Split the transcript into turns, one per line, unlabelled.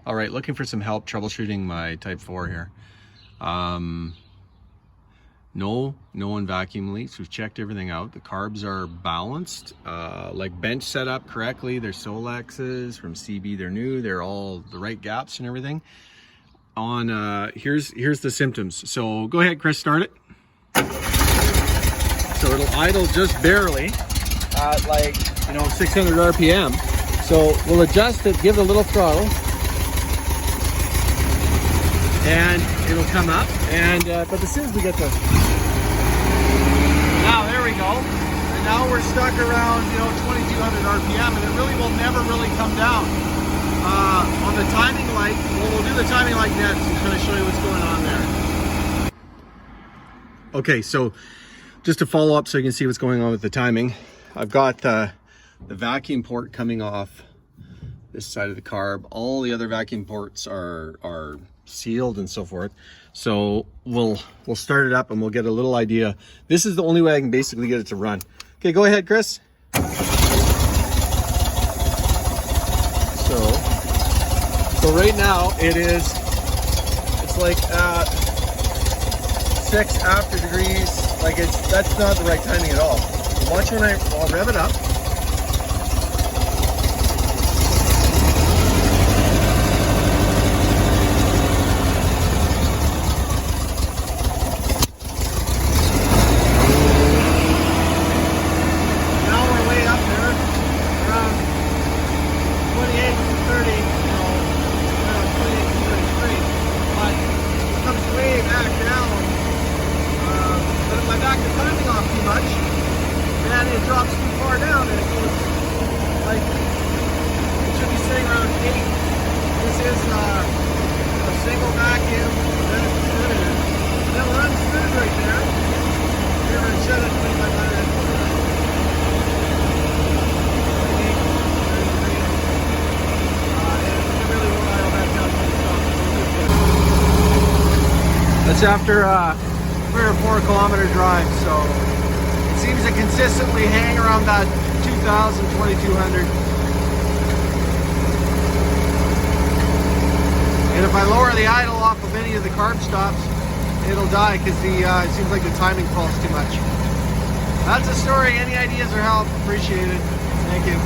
All right, looking for some help troubleshooting my Type 4 here. No one vacuum leaks. We've checked everything out. The carbs are balanced, like bench set up correctly. They're Solexes from CB. They're new. They're all the right gaps and everything. On here's the symptoms. So go ahead, Chris, start it. So it'll idle just barely at like 600 RPM. So we'll adjust it, give it a little throttle, and it'll come up. And but as soon as we get the there we go. And now we're stuck around 2200 RPM, and it really will never really come down. On the timing light, we'll do the timing light next and kind of show you what's going on there. Okay, so just to follow up so you can see what's going on with the timing, I've got the vacuum port coming off this side of the carb. All the other vacuum ports are sealed and so forth. So we'll start it up and we'll get a little idea. This is the only way I can basically get it to run. Okay, go ahead, Chris. So right now it's like 6 after degrees. Like that's not the right timing at all. Watch when I'll rev it up. It drops too far down and it goes like it should be sitting around 8. This is a single vacuum, then it's distributed. And then we're undistributed right there. We're going to set it at 2500. That's after a 3 or 4 kilometer drive, so seems to consistently hang around that 2000, 2200. And if I lower the idle off of any of the carb stops, it'll die because it seems like the timing falls too much. That's the story. Any ideas or help? Appreciate it. Thank you.